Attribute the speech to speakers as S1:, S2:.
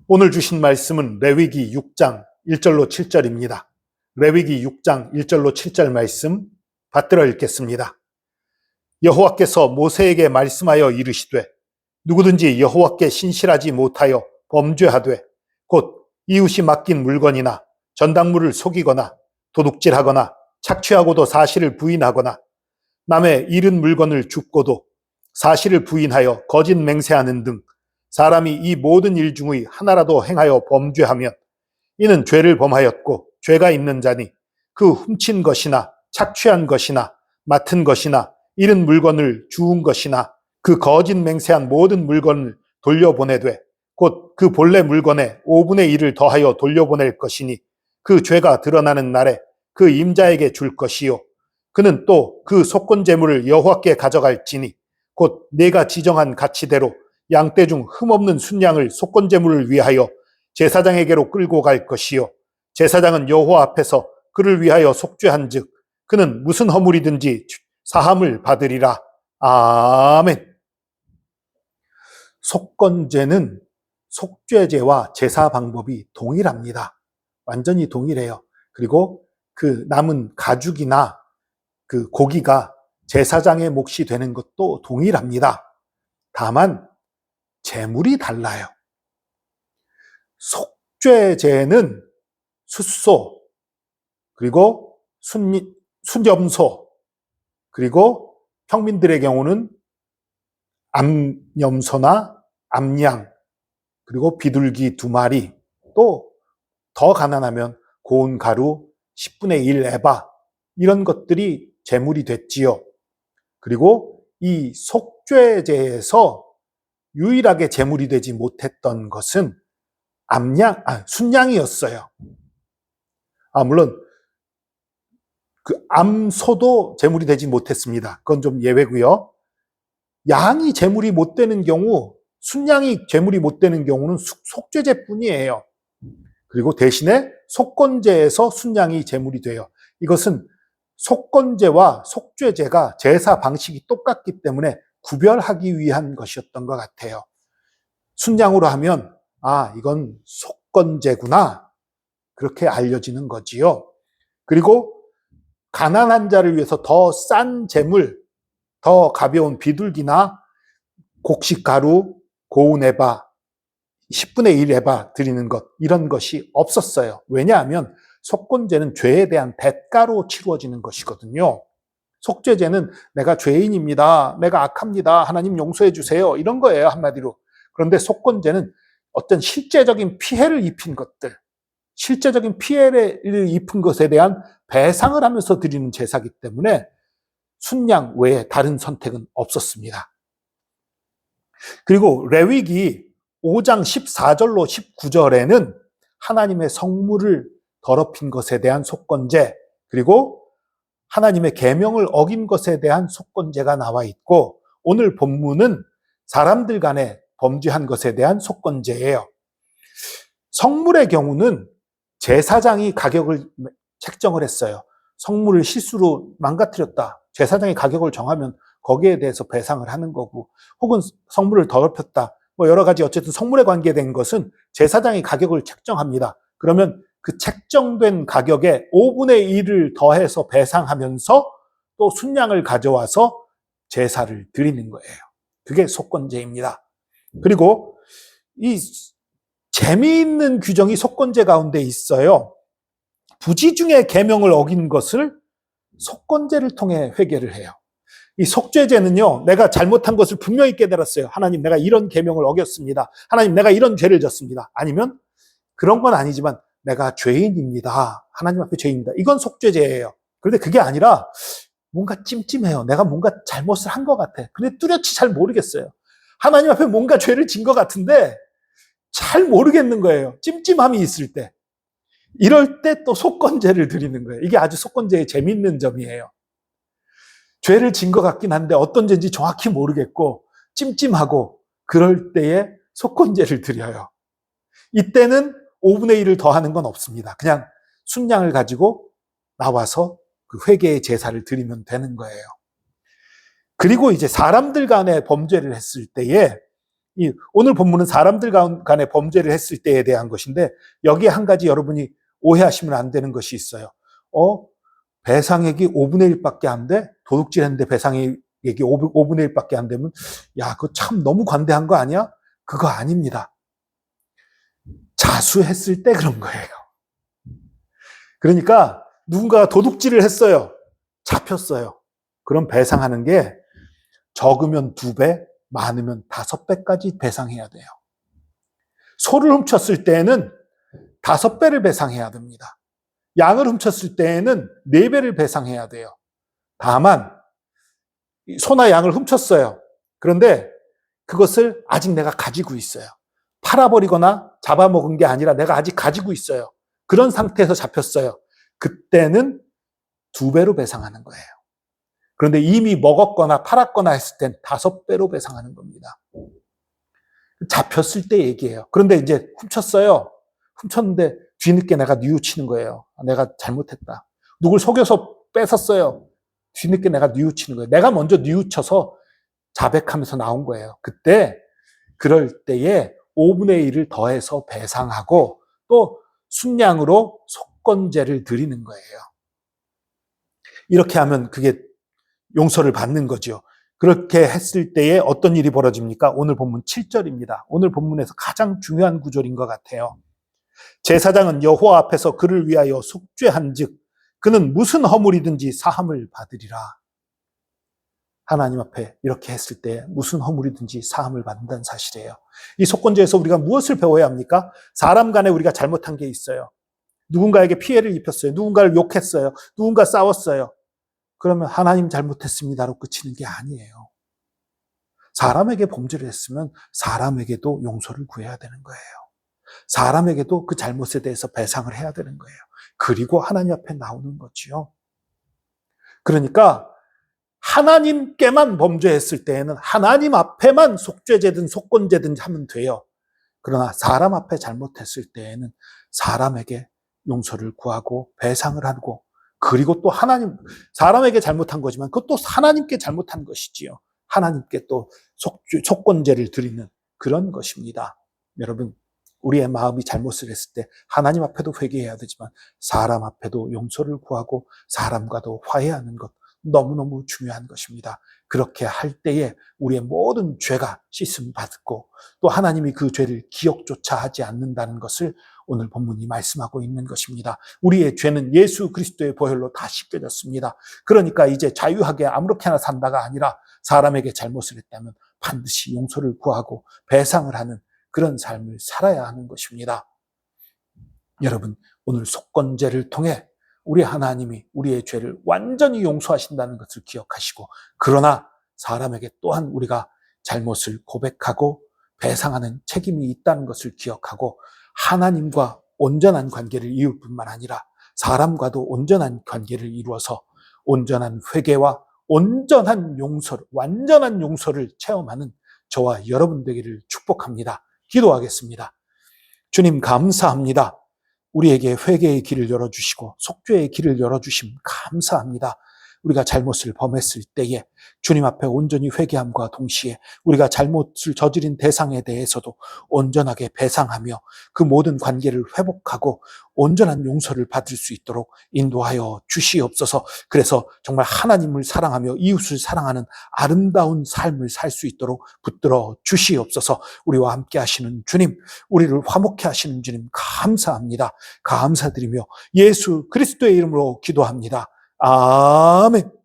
S1: 오늘 주신 말씀은 레위기 6장 1절로 7절입니다. 레위기 6장 1절로 7절 말씀 받들어 읽겠습니다. 여호와께서 모세에게 말씀하여 이르시되 누구든지 여호와께 신실하지 못하여 범죄하되 곧 이웃이 맡긴 물건이나 전당물을 속이거나 도둑질하거나 착취하고도 사실을 부인하거나 남의 잃은 물건을 줍고도 사실을 부인하여 거짓 맹세하는 등 사람이 이 모든 일 중의 하나라도 행하여 범죄하면 이는 죄를 범하였고 죄가 있는 자니 그 훔친 것이나 착취한 것이나 맡은 것이나 잃은 물건을 주운 것이나 그 거짓 맹세한 모든 물건을 돌려보내되 곧 그 본래 물건의 5분의 1을 더하여 돌려보낼 것이니 그 죄가 드러나는 날에 그 임자에게 줄 것이요 그는 또 그 속건 제물을 여호와께 가져갈지니 곧 내가 지정한 가치대로 양떼 중 흠없는 순양을 속건 제물을 위하여 제사장에게로 끌고 갈 것이요 제사장은 여호와 앞에서 그를 위하여 속죄한즉 그는 무슨 허물이든지 사함을 받으리라. 아멘. 속건제는 속죄제와 제사 방법이 동일합니다. 완전히 동일해요. 그리고 그 남은 가죽이나 그 고기가 제사장의 몫이 되는 것도 동일합니다. 다만 제물이 달라요. 속죄제는 숫소, 그리고 순염소, 그리고 평민들의 경우는 암염소나 암양, 그리고 비둘기 2마리, 또 더 가난하면 고운 가루 10분의 1 에바, 이런 것들이 제물이 됐지요. 그리고 이 속죄제에서 유일하게 제물이 되지 못했던 것은 순양이었어요. 물론 그 암소도 제물이 되지 못했습니다. 그건 좀 예외고요. 양이 제물이 못 되는 경우, 순양이 제물이 못 되는 경우는 속죄제뿐이에요. 그리고 대신에 속건제에서 순양이 제물이 돼요. 이것은 속건제와 속죄제가 제사 방식이 똑같기 때문에 구별하기 위한 것이었던 것 같아요. 순양으로 하면 이건 속건제구나, 그렇게 알려지는 거지요. 그리고 가난한 자를 위해서 더 싼 제물, 더 가벼운 비둘기나 곡식가루, 고운 에바, 10분의 1 에바 드리는 것, 이런 것이 없었어요. 왜냐하면 속건제는 죄에 대한 대가로 치루어지는 것이거든요. 속죄제는 내가 죄인입니다, 내가 악합니다, 하나님 용서해 주세요, 이런 거예요, 한마디로. 그런데 속건제는 어떤 실제적인 피해를 입힌 것들, 실제적인 피해를 입은 것에 대한 배상을 하면서 드리는 제사이기 때문에 순양 외에 다른 선택은 없었습니다. 그리고 레위기 5장 14절로 19절에는 하나님의 성물을 더럽힌 것에 대한 속건제, 그리고 하나님의 계명을 어긴 것에 대한 속건제가 나와 있고, 오늘 본문은 사람들 간에 범죄한 것에 대한 속건제예요. 성물의 경우는 제사장이 가격을 책정을 했어요. 성물을 실수로 망가뜨렸다, 제사장이 가격을 정하면 거기에 대해서 배상을 하는 거고, 혹은 성물을 더럽혔다, 여러 가지 어쨌든 성물에 관계된 것은 제사장이 가격을 책정합니다. 그러면 그 책정된 가격에 5분의 1을 더해서 배상하면서 또 순양을 가져와서 제사를 드리는 거예요. 그게 속건제입니다. 그리고 이 재미있는 규정이 속건제 가운데 있어요. 부지 중에 계명을 어긴 것을 속건제를 통해 회개를 해요. 이 속죄제는요, 내가 잘못한 것을 분명히 깨달았어요. 하나님, 내가 이런 계명을 어겼습니다. 하나님, 내가 이런 죄를 졌습니다. 아니면 그런 건 아니지만 내가 죄인입니다, 하나님 앞에 죄인입니다, 이건 속죄제예요. 그런데 그게 아니라 뭔가 찜찜해요. 내가 뭔가 잘못을 한 것 같아. 근데 뚜렷이 잘 모르겠어요. 하나님 앞에 뭔가 죄를 진 것 같은데 잘 모르겠는 거예요. 찜찜함이 있을 때. 이럴 때 또 속건제를 드리는 거예요. 이게 아주 속건제의 재밌는 점이에요. 죄를 진 것 같긴 한데 어떤 죄인지 정확히 모르겠고 찜찜하고, 그럴 때에 속건제를 드려요. 이때는 5분의 1을 더하는 건 없습니다. 그냥 순양을 가지고 나와서 그 회개의 제사를 드리면 되는 거예요. 그리고 이제 사람들 간에 범죄를 했을 때에 오늘 본문은 사람들 간에 범죄를 했을 때에 대한 것인데 여기에 한 가지 여러분이 오해하시면 안 되는 것이 있어요. 배상액이 5분의 1밖에 안 돼? 도둑질 했는데 배상액이 5분의 1밖에 안 되면 야, 그거 참 너무 관대한 거 아니야? 그거 아닙니다. 자수했을 때 그런 거예요. 그러니까 누군가가 도둑질을 했어요. 잡혔어요. 그럼 배상하는 게 적으면 2배, 많으면 5배까지 배상해야 돼요. 소를 훔쳤을 때에는 5배를 배상해야 됩니다. 양을 훔쳤을 때에는 4배를 배상해야 돼요. 다만 소나 양을 훔쳤어요. 그런데 그것을 아직 내가 가지고 있어요. 팔아버리거나 잡아먹은 게 아니라 내가 아직 가지고 있어요. 그런 상태에서 잡혔어요. 그때는 2배로 배상하는 거예요. 그런데 이미 먹었거나 팔았거나 했을 땐 5배로 배상하는 겁니다. 잡혔을 때 얘기예요. 그런데 이제 훔쳤어요. 훔쳤는데 뒤늦게 내가 뉘우치는 거예요. 내가 잘못했다. 누굴 속여서 뺏었어요. 뒤늦게 내가 뉘우치는 거예요. 내가 먼저 뉘우쳐서 자백하면서 나온 거예요. 그럴 때에 5분의 1을 더해서 배상하고 또 순량으로 속건제를 드리는 거예요. 이렇게 하면 그게 용서를 받는 거죠. 그렇게 했을 때에 어떤 일이 벌어집니까? 오늘 본문 7절입니다. 오늘 본문에서 가장 중요한 구절인 것 같아요. 제사장은 여호와 앞에서 그를 위하여 속죄한즉 그는 무슨 허물이든지 사함을 받으리라. 하나님 앞에 이렇게 했을 때 무슨 허물이든지 사함을 받는다는 사실이에요. 이 속건제에서 우리가 무엇을 배워야 합니까? 사람 간에 우리가 잘못한 게 있어요. 누군가에게 피해를 입혔어요. 누군가를 욕했어요. 누군가 싸웠어요. 그러면 하나님 잘못했습니다로 그치는 게 아니에요. 사람에게 범죄를 했으면 사람에게도 용서를 구해야 되는 거예요. 사람에게도 그 잘못에 대해서 배상을 해야 되는 거예요. 그리고 하나님 앞에 나오는 거지요. 그러니까 하나님께만 범죄했을 때에는 하나님 앞에만 속죄제든 속건제든 하면 돼요. 그러나 사람 앞에 잘못했을 때에는 사람에게 용서를 구하고 배상을 하고 그리고 또 사람에게 잘못한 거지만 그것도 하나님께 잘못한 것이지요. 하나님께 또 속건제를 드리는 그런 것입니다. 여러분, 우리의 마음이 잘못을 했을 때 하나님 앞에도 회개해야 되지만 사람 앞에도 용서를 구하고 사람과도 화해하는 것 너무너무 중요한 것입니다. 그렇게 할 때에 우리의 모든 죄가 씻음 받고 또 하나님이 그 죄를 기억조차 하지 않는다는 것을 오늘 본문이 말씀하고 있는 것입니다. 우리의 죄는 예수 그리스도의 보혈로 다 씻겨졌습니다. 그러니까 이제 자유하게 아무렇게나 산다가 아니라 사람에게 잘못을 했다면 반드시 용서를 구하고 배상을 하는 그런 삶을 살아야 하는 것입니다. 여러분, 오늘 속건제를 통해 우리 하나님이 우리의 죄를 완전히 용서하신다는 것을 기억하시고 그러나 사람에게 또한 우리가 잘못을 고백하고 배상하는 책임이 있다는 것을 기억하고 하나님과 온전한 관계를 이룰 뿐만 아니라 사람과도 온전한 관계를 이루어서 온전한 회개와 온전한 용서를, 완전한 용서를 체험하는 저와 여러분 되기를 축복합니다. 기도하겠습니다. 주님 감사합니다. 우리에게 회개의 길을 열어주시고 속죄의 길을 열어주심 감사합니다. 우리가 잘못을 범했을 때에 주님 앞에 온전히 회개함과 동시에 우리가 잘못을 저지른 대상에 대해서도 온전하게 배상하며 그 모든 관계를 회복하고 온전한 용서를 받을 수 있도록 인도하여 주시옵소서. 그래서 정말 하나님을 사랑하며 이웃을 사랑하는 아름다운 삶을 살 수 있도록 붙들어 주시옵소서. 우리와 함께 하시는 주님, 우리를 화목케 하시는 주님 감사합니다. 감사드리며 예수 그리스도의 이름으로 기도합니다. 아멘.